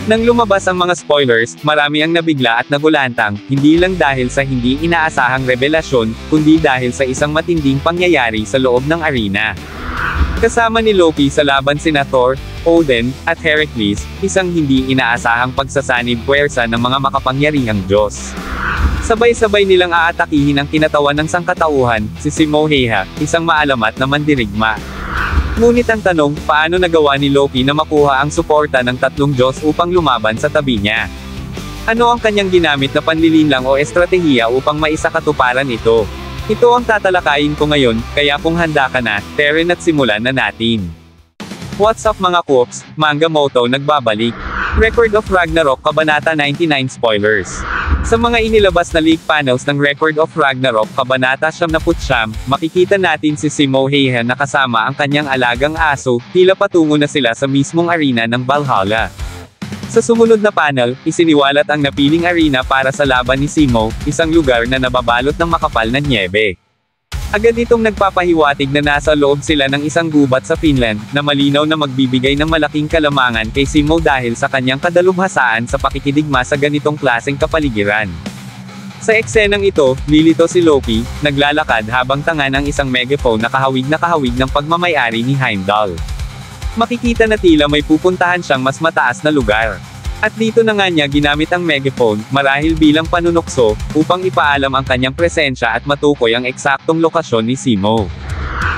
Nang lumabas ang mga spoilers, marami ang nabigla at nagulantang, hindi lang dahil sa hindi inaasahang revelasyon, kundi dahil sa isang matinding pangyayari sa loob ng arena. Kasama ni Loki sa laban sina Thor, Odin, at Heracles, isang hindi inaasahang pagsasanib puwersa ng mga makapangyarihang Diyos. Sabay-sabay nilang aatakihin ang kinatawan ng sangkatauhan, si Simoheha, isang maalamat na mandirigma. Ngunit ang tanong, paano nagawa ni Loki na makuha ang suporta ng tatlong Diyos upang lumaban sa tabi niya? Ano ang kanyang ginamit na panlilinlang o estratehiya upang maisakatuparan ito? Ito ang tatalakayin ko ngayon, kaya kung handa ka na, Teren at simulan na natin. What's up mga Cooks, Manga Moto nagbabalik. Record of Ragnarok Kabanata 99 Spoilers. Sa mga inilabas na leak panels ng Record of Ragnarok Kabanata 99, makikita natin si Simoheha na kasama ang kanyang alagang aso, tila patungo na sila sa mismong arena ng Valhalla. Sa sumunod na panel, isiniwalat ang napiling arena para sa laban ni Simo, isang lugar na nababalot ng makapal na nyebe. Agad itong nagpapahiwatig na nasa loob sila ng isang gubat sa Finland, na malinaw na magbibigay ng malaking kalamangan kay Simo dahil sa kanyang kadalubhasaan sa pakikidigma sa ganitong klaseng kapaligiran. Sa eksenang ito, lilito si Loki, naglalakad habang tanga ng isang megaphone na kahawig ng pagmamayari ni Heimdall. Makikita na tila may pupuntahan siyang mas mataas na lugar. At dito na nga niya ginamit ang megaphone, marahil bilang panunukso, upang ipaalam ang kanyang presensya at matukoy ang eksaktong lokasyon ni Simo.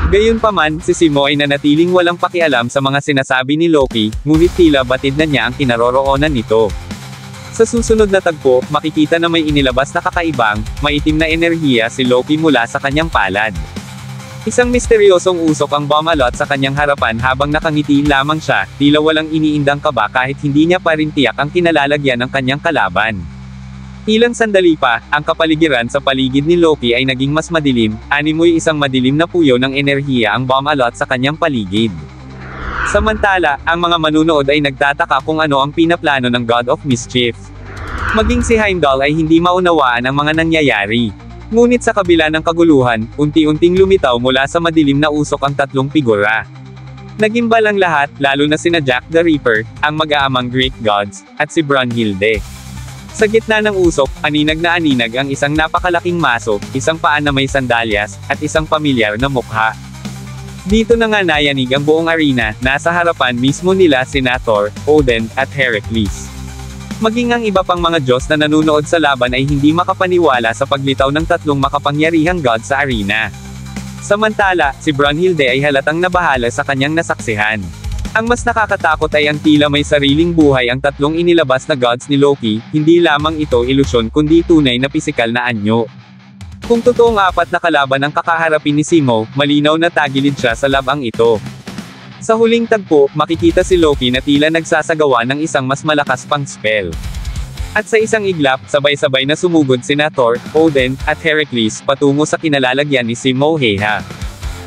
Gayunpaman, si Simo ay nanatiling walang pakialam sa mga sinasabi ni Loki, ngunit tila batid na niya ang kinaroroonan nito. Sa susunod na tagpo, makikita na may inilabas na kakaibang, maitim na enerhiya si Loki mula sa kanyang palad. Isang misteryosong usok ang bumalot sa kanyang harapan habang nakangiti lamang siya, tila walang iniindang kaba kahit hindi niya pa rin tiyak ang kinalalagyan ng kanyang kalaban. Ilang sandali pa, ang kapaligiran sa paligid ni Loki ay naging mas madilim, animoy isang madilim na puyo ng enerhiya ang bumalot sa kanyang paligid. Samantala, ang mga manunood ay nagtataka kung ano ang pinaplano ng God of Mischief. Maging si Heimdall ay hindi maunawaan ang mga nangyayari. Ngunit sa kabila ng kaguluhan, unti-unting lumitaw mula sa madilim na usok ang tatlong figura. Nagimbal ang lahat, lalo na sina Jack the Ripper, ang mag-aamang Greek gods, at si Brunhilde. Sa gitna ng usok, aninag na aninag ang isang napakalaking maso, isang paa na may sandalyas, at isang pamilyar na mukha. Dito na nga nayanig ang buong arena, nasa harapan mismo nila sina Thor, Odin, at Heracles. Maging ang iba pang mga Diyos na nanunood sa laban ay hindi makapaniwala sa paglitaw ng tatlong makapangyarihang god sa arena. Samantala, si Brunhilde ay halatang nabahala sa kanyang nasaksihan. Ang mas nakakatakot ay ang tila may sariling buhay ang tatlong inilabas na gods ni Loki, hindi lamang ito ilusyon kundi tunay na pisikal na anyo. Kung totoong apat na kalaban ang kakaharapin ni Simo, malinaw na tagilid siya sa labang ito. Sa huling tagpo, makikita si Loki na tila nagsasagawa ng isang mas malakas pang spell. At sa isang iglap, sabay-sabay na sumugod sina Thor, Odin, at Heracles patungo sa kinalalagyan ni Simoheha.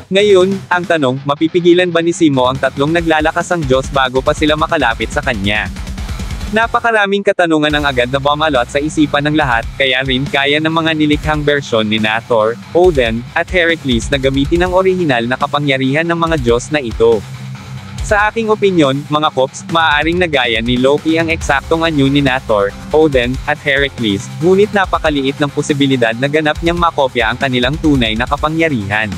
Ngayon, ang tanong, mapipigilan ba ni Simo ang tatlong naglalakasang Diyos bago pa sila makalapit sa kanya? Napakaraming katanungan ang agad na bumalot sa isipan ng lahat, kaya rin kaya ng mga nilikhang bersyon ni Thor, Odin, at Heracles na gamitin ang orihinal na kapangyarihan ng mga Diyos na ito. Sa aking opinyon, mga Kops, maaaring nagaya ni Loki ang eksaktong anyo ni Thor, Odin, at Heracles, ngunit napakaliit ng posibilidad na ganap niyang makopya ang kanilang tunay na kapangyarihan.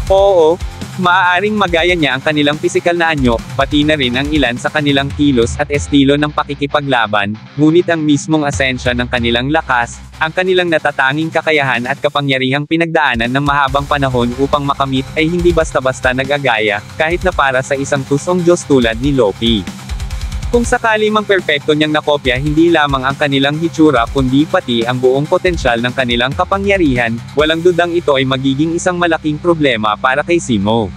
Oo, maaaring magaya niya ang kanilang pisikal na anyo, pati na rin ang ilan sa kanilang kilos at estilo ng pakikipaglaban, ngunit ang mismong asensya ng kanilang lakas, ang kanilang natatanging kakayahan at kapangyarihang pinagdaanan ng mahabang panahon upang makamit ay hindi basta-basta nag-agaya, kahit na para sa isang tusong Diyos tulad ni Loki. Kung sakali mang perpekto niyang nakopya hindi lamang ang kanilang hitsura kundi pati ang buong potensyal ng kanilang kapangyarihan, walang dudang ito ay magiging isang malaking problema para kay Simo.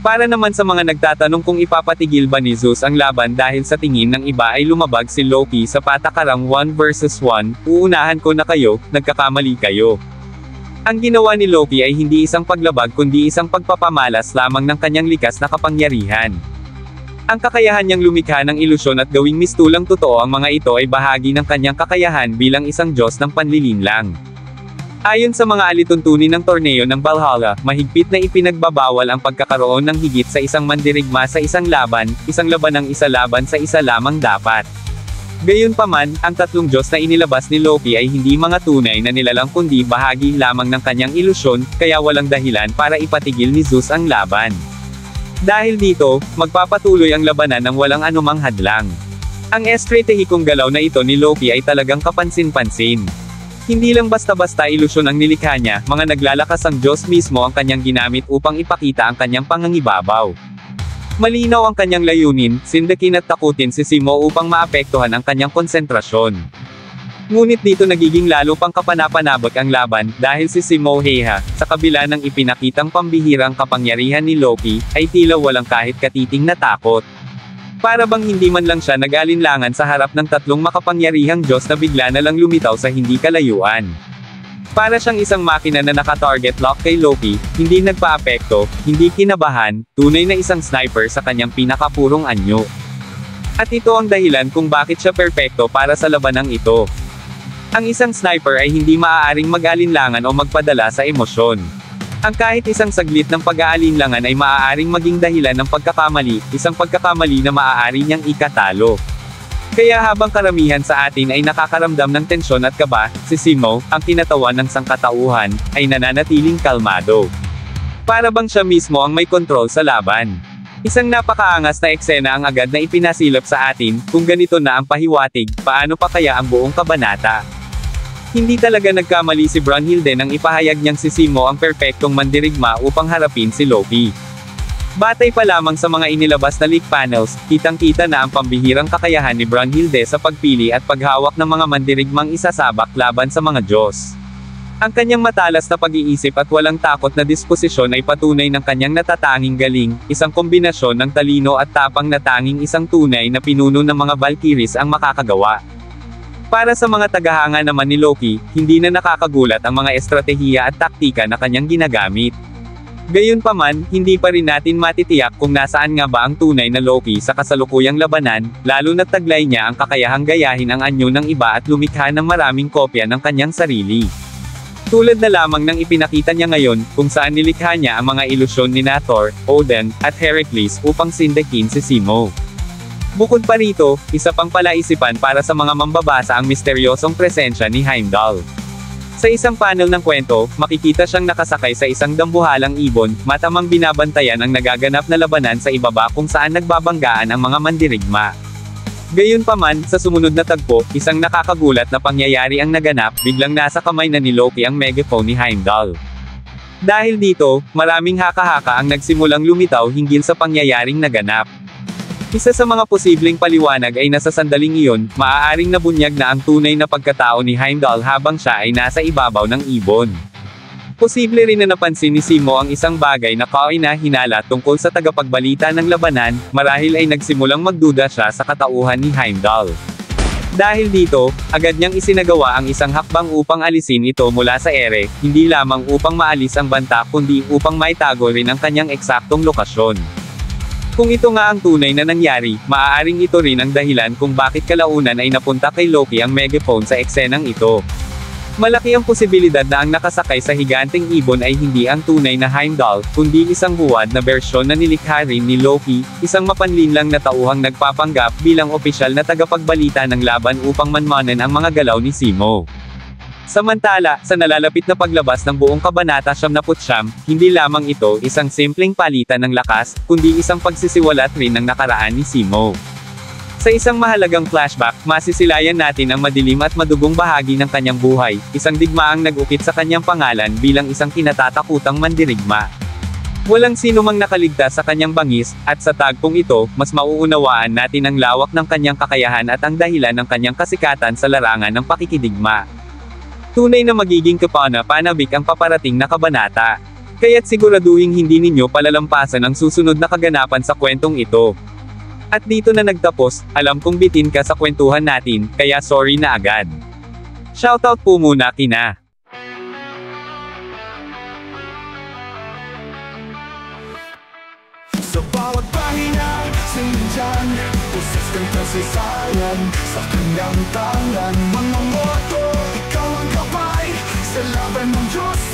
Para naman sa mga nagtatanong kung ipapatigil ba ni Zeus ang laban dahil sa tingin ng iba ay lumabag si Loki sa patakarang 1 versus 1, uunahan ko na kayo, nagkakamali kayo. Ang ginawa ni Loki ay hindi isang paglabag kundi isang pagpapamalas lamang ng kanyang likas na kapangyarihan. Ang kakayahan niyang lumikha ng ilusyon at gawing mistulang totoo ang mga ito ay bahagi ng kanyang kakayahan bilang isang Diyos ng panlilinlang. Ayon sa mga alituntunin ng torneo ng Valhalla, mahigpit na ipinagbabawal ang pagkakaroon ng higit sa isang mandirigma sa isang laban ng isa laban sa isa lamang dapat. Gayunpaman, ang tatlong Diyos na inilabas ni Loki ay hindi mga tunay na nilalang kundi bahagi lamang ng kanyang ilusyon, kaya walang dahilan para ipatigil ni Zeus ang laban. Dahil dito, magpapatuloy ang labanan ng walang anumang hadlang. Ang estratehikong galaw na ito ni Loki ay talagang kapansin-pansin. Hindi lang basta-basta ilusyon ang nilikha niya, mga naglalakas ang Diyos mismo ang kanyang ginamit upang ipakita ang kanyang pangangibabaw. Malinaw ang kanyang layunin, sindakin at takutin si Simo upang maapektuhan ang kanyang konsentrasyon. Ngunit dito nagiging lalo pang kapanapanabik ang laban, dahil si Simo Heha, sa kabila ng ipinakitang pambihirang kapangyarihan ni Loki, ay tila walang kahit katiting na takot. Para bang hindi man lang siya nag-alinlangan sa harap ng tatlong makapangyarihang Diyos na bigla na lang lumitaw sa hindi kalayuan. Para siyang isang makina na naka-target lock kay Loki, hindi nagpaapekto, hindi kinabahan, tunay na isang sniper sa kanyang pinakapurong anyo. At ito ang dahilan kung bakit siya perpekto para sa labanang ito. Ang isang sniper ay hindi maaaring mag-alinlangan o magpadala sa emosyon. Ang kahit isang saglit ng pag-aalinlangan ay maaaring maging dahilan ng pagkakamali, isang pagkakamali na maaari niyang ikatalo. Kaya habang karamihan sa atin ay nakakaramdam ng tensyon at kaba, si Simo, ang kinatawan ng sangkatauhan, ay nananatiling kalmado. Para bang siya mismo ang may kontrol sa laban. Isang napakaangas na eksena ang agad na ipinasilip sa atin, kung ganito na ang pahiwatig, paano pa kaya ang buong kabanata? Hindi talaga nagkamali si Brunhilde nang ipahayag niyang si Simo ang perpektong mandirigma upang harapin si Loki. Batay pa lamang sa mga inilabas na leak panels, kitang-kita na ang pambihirang kakayahan ni Brunhilde sa pagpili at paghawak ng mga mandirigmang isasabak laban sa mga Diyos. Ang kanyang matalas na pag-iisip at walang takot na disposisyon ay patunay ng kanyang natatanging galing, isang kombinasyon ng talino at tapang na tanging isang tunay na pinuno ng mga Valkyries ang makakagawa. Para sa mga tagahanga naman ni Loki, hindi na nakakagulat ang mga estratehiya at taktika na kanyang ginagamit. Gayunpaman, hindi pa rin natin matitiyak kung nasaan nga ba ang tunay na Loki sa kasalukuyang labanan, lalo na't taglay niya ang kakayahang gayahin ang anyo ng iba at lumikha ng maraming kopya ng kanyang sarili. Tulad na lamang ng ipinakita niya ngayon, kung saan nilikha niya ang mga ilusyon ni Thor, Odin, at Heracles upang sindakin si Simo. Bukod pa rito, isa pang palaisipan para sa mga mambabasa ang misteryosong presensya ni Heimdall. Sa isang panel ng kwento, makikita siyang nakasakay sa isang dambuhalang ibon, matamang binabantayan ang nagaganap na labanan sa ibaba kung saan nagbabanggaan ang mga mandirigma. Gayunpaman, sa sumunod na tagpo, isang nakakagulat na pangyayari ang naganap, biglang nasa kamay na ni Loki ang megaphone ni Heimdall. Dahil dito, maraming haka-haka ang nagsimulang lumitaw hinggil sa pangyayaring naganap. Isa sa mga posibleng paliwanag ay nasa sandaling iyon, maaaring nabunyag na ang tunay na pagkatao ni Heimdall habang siya ay nasa ibabaw ng ibon. Posible rin na napansin ni Simo ang isang bagay na kaina-hinala tungkol sa tagapagbalita ng labanan, marahil ay nagsimulang magduda siya sa katauhan ni Heimdall. Dahil dito, agad niyang isinagawa ang isang hakbang upang alisin ito mula sa ere, hindi lamang upang maalis ang banta kundi upang maitago rin ang kanyang eksaktong lokasyon. Kung ito nga ang tunay na nangyari, maaaring ito rin ang dahilan kung bakit kalaunan ay napunta kay Loki ang megaphone sa eksenang ito. Malaki ang posibilidad na ang nakasakay sa higanteng ibon ay hindi ang tunay na Heimdall, kundi isang huwad na bersyon na nilikha rin ni Loki, isang mapanlinlang na tauhang nagpapanggap bilang opisyal na tagapagbalita ng laban upang manmanan ang mga galaw ni Simo. Samantala, sa nalalapit na paglabas ng buong kabanata 79, hindi lamang ito isang simpleng palitan ng lakas, kundi isang pagsisiwalat rin ng nakaraan ni Simo. Sa isang mahalagang flashback, masisilayan natin ang madilim at madugong bahagi ng kanyang buhay, isang digmaang nag-ukit sa kanyang pangalan bilang isang kinatatakutang mandirigma. Walang sino mang nakaligtas sa kanyang bangis, at sa tagpong ito, mas mauunawaan natin ang lawak ng kanyang kakayahan at ang dahilan ng kanyang kasikatan sa larangan ng pakikidigma. Tunay na magiging kapana-panabik ang paparating na kabanata. Kaya't siguraduhin hindi ninyo palalampasan ang susunod na kaganapan sa kwentong ito. At dito na nagtapos, alam kong bitin ka sa kwentuhan natin, kaya sorry na agad. Shoutout po muna kina sa bawat pahina, sindihan, pusisteng kasaysayan, sa kanyang tangan, mga moto, ikaw ang kapay, sa Kalaban ng Diyos